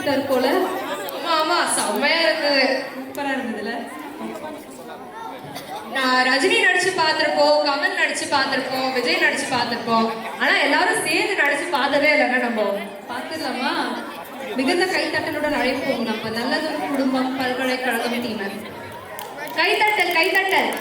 கொடுத்துட்டாரு போல. ஆமா செம்மையா இருந்தது. சூப்பரா இருந்ததுல. நான் ரஜினி நடிச்சு பார்த்திருப்போம், கமல் நடிச்சு பார்த்திருப்போம், விஜய் நடிச்சு பார்த்திருப்போம். ஆனா எல்லாரும் சேர்ந்து நடிச்சு பார்த்ததே இல்லைன்னா நம்ம பார்த்துடலாமா? மிகுந்த கைத்தட்டலுடன் அழைப்போம் நம்ம நல்லதொரு குடும்பம் பல்கலைக்கழகம் டீமர். கைத்தட்டல் கைத்தட்டல்.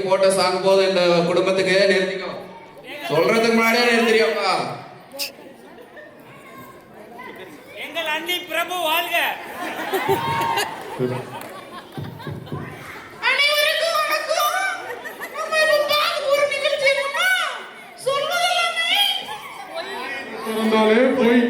போட்ட சாங் போது இந்த குடும்பத்துக்கு நிறுத்திக்கோ. சொல்றதுக்கு முன்னாடியே நிறுத்திரியாப்பா. எங்கள் அண்ணி பிரபு வாழ்க. அனைவருக்கும் வணக்கம். நம்ம இப்ப ஒரு நிகழ்ச்சி என்னன்னா சொல்லுதலாமே போய்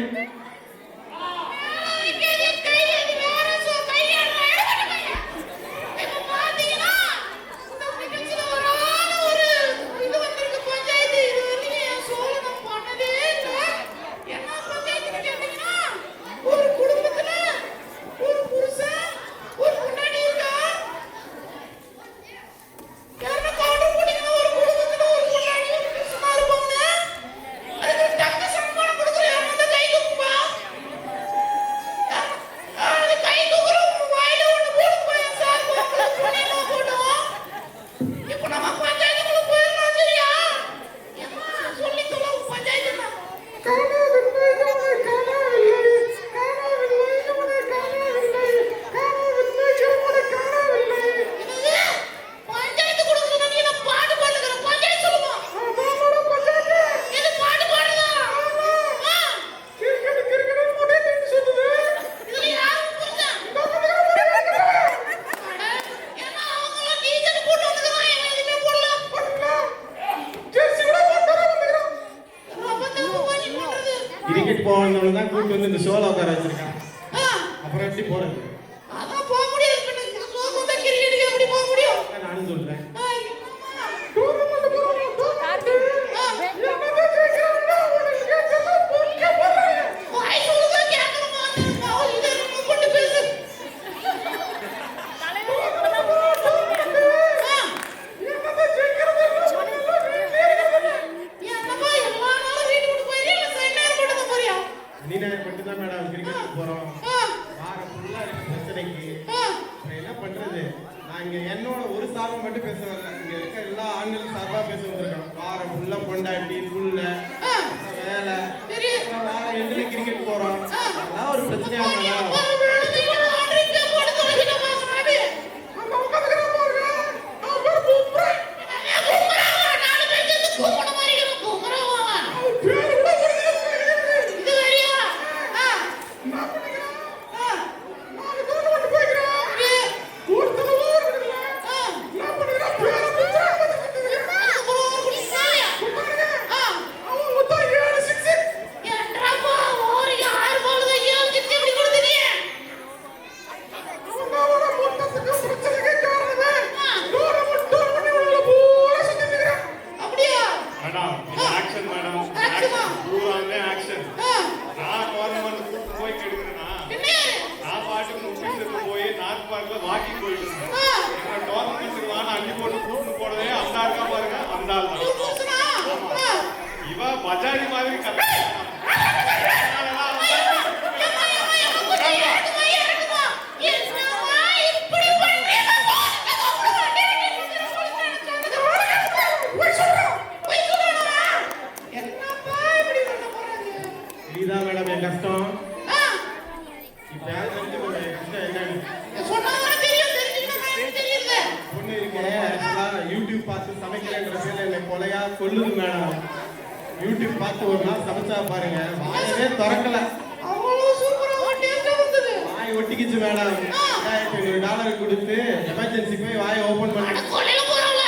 கிரிக்கெட் போகணும்னு தான் கூட்டு வந்து இந்த ஷோல உட்கார வச்சிருக்கான். அப்புறம் எப்படி போறது? அதான் போக முடியாது. கிரிக்கெட்டுக்கு எப்படி போக முடியும்? நானும் சொல்றேன். மேடம் கிரிக்கெட் போறோம். வாரம் ஃபுல்லா பிரச்சனைக்கு என்ன பண்றது? நான் இங்க என்னோட ஒரு சார்பை மட்டும் பேச வரல. இங்க இருக்க எல்லா ஆண்களும் சார்பா பேச வந்திருக்கோம். வாரம் ஃபுல்லா பொண்டாட்டி புள்ள வேலை எங்களை கிரிக்கெட் போறோம். அதான் ஒரு பிரச்சனையா யார் தெரிஞ்சுக்கோங்க என் கஷ்டம் என்னன்னு. சொன்னாதான் தெரியும், தெரிஞ்சுக்கிட்டா எனக்கு தெரியுது. பொண்ணு இருக்கேன் ஆக்சுவலா யூடியூப் பார்த்து சமைக்கிறேன்ற பேர்ல என்னை கொலையா கொல்லுது மேடம். யூடியூப் பார்த்து ஒரு நாள் சமைச்சா பாருங்க, வாயவே திறக்கல. அவ்வளவு சூப்பரா டேஸ்டா வந்தது. வாய் ஒட்டிக்கிச்சு மேடம். $2500 கொடுத்து எமர்ஜென்சி போய் வாயை ஓபன் பண்ண. கொலையில போறோம்ல.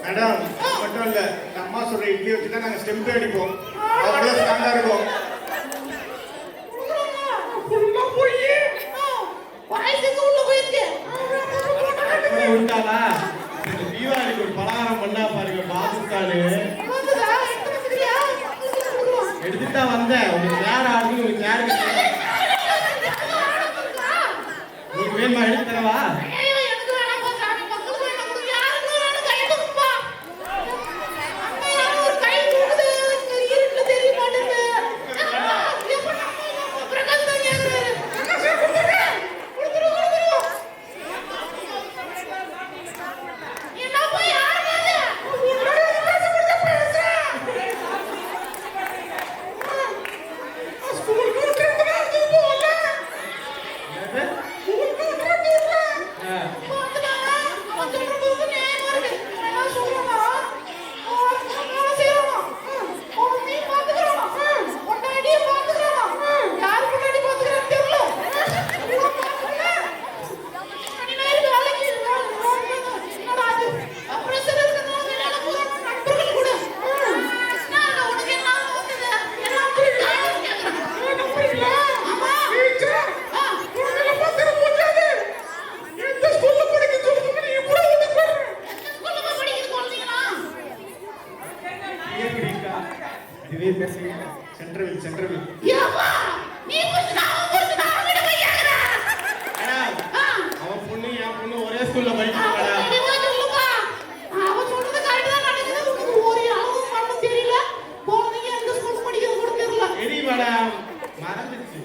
மேடம் மட்டும் இல்ல, இந்த அம்மா சொல்ற இட்லி வச்சு தான் நாங்க ஸ்டெம்பே அடிப்போம். அவ்வளவு ஸ்ட்ராங்கா இருக்கும். ஃபுல்லா போய் வாய்ஸுக்கு உள்ள போயிருக்கு. விட்டாளா இந்த தீபாவளிக்கு ஒரு பலகாரம் பண்ணா பாருங்க, பாதுகாடு வந்ததா? எத்தனை வந்துறியா? எடுத்துட்டா வந்தேன். உங்களுக்கு நேரம் ஆடுது, உங்களுக்கு நேரம் உங்களுக்கு வேணுமா எடுத்து தரவா? ஐயோ, எனக்கு வேணாம்ப்பா சாமி. பக்கத்துல என்ன கொடுங்க. யாருக்கு வேணாலும் கை கொடுப்பா. அம்மா யாரும் ஒரு கை கொடுக்குது. இருட்டுல தெரிய மாட்டேங்குது. எப்ப நம்ம பிரகாஷ் தான் கேக்குறாரு. பிரகாஷ் கொடுத்துரு. என்னப்பா யாரு அது? ஸ்கூலுக்கு ஒரு ட்ரிப் தான் போகல. இதுவே பேசுங்க. சென்ட்ரல் சென்ட்ரல் அவன் பொண்ணு என் பொண்ணு ஒரே ஸ்கூல்ல படிக்கிறாங்க. சரி மேடம், மறந்துச்சு.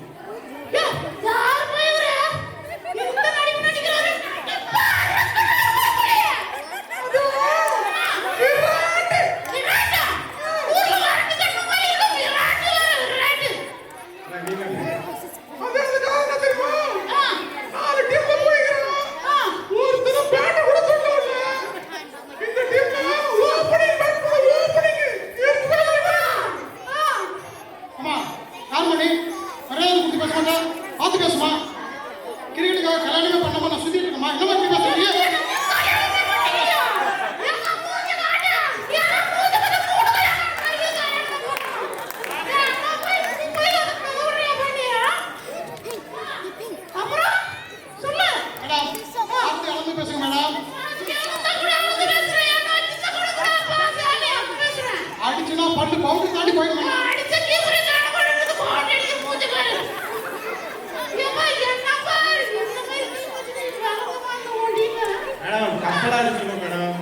மேடம் கப்பலா இருக்குங்க மேடம்.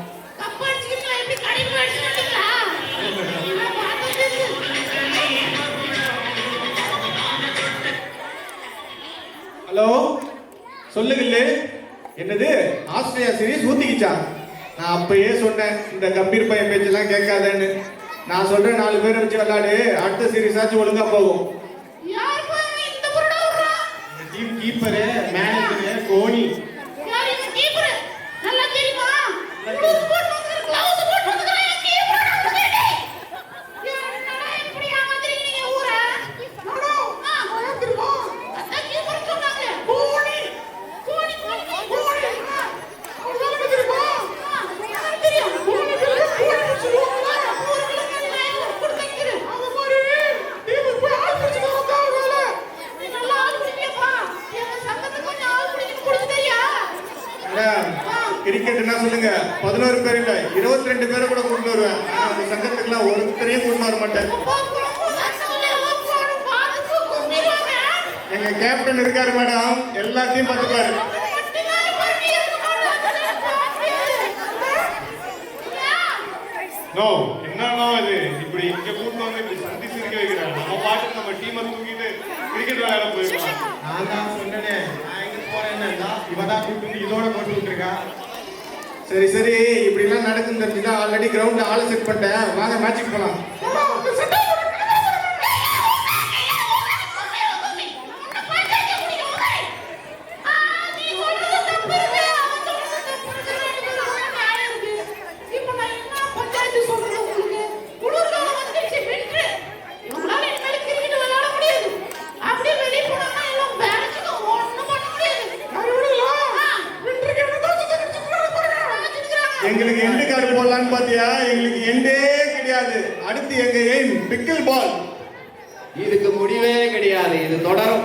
ஹலோ சொல்லுங்க. என்னது ஆஸ்திரேலியா சீரிஸ் ஊத்திக்கிச்சா? நான் அப்பயே சொன்னேன் இந்த கம்பீர் பையன் பேச்செல்லாம் கேட்காதேன்னு. நான் சொல்றேன் 4 பேரை வச்சு விளையாடு, அடுத்த சீரிஸ் ஆச்சு ஒழுங்கா போகும். Team keeper, manager, Coney. Cricket என்ன சொல்லுங்க, 11 பேர் இல்ல 22 பேரை கூட கொண்டு வருவேன். அந்த சங்கத்துக்குலாம் ஒருத்தரையும் கொண்டு வர மாட்டேன். எங்க கேப்டன் இருக்காரு மேடம், எல்லாத்தையும் பார்த்துப்பாரு. நோ என்னன்னா இது இப்படி இங்க கூட்டு வந்து இப்படி சந்தி சிரிக்க வைக்கிறாங்க. நம்ம பாட்டுக்கு நம்ம டீமை தூக்கிட்டு கிரிக்கெட் விளையாட போயிருக்கோம். நான் தான் சொன்னேன், நான் எங்க போறேன்னா இவதான் கூட்டு வந்து இதோட போட்டு விட்டுருக்கா. சரி சரி, இப்படி எல்லாம் நடக்குன்னு தெரிஞ்சுன்னா ஆல்ரெடி கிரவுண்ட்ல ஆளை செட் பண்ணிட்டேன். வாங்க மேட்சுக்கு போலாம். ஆட்டம் பாத்தியா, எங்களுக்கு எண்டே கிடையாது. அடுத்து எங்க எய்ம் பிக்கிள் பால். இதுக்கு முடிவே கிடையாது, இது தொடரும்.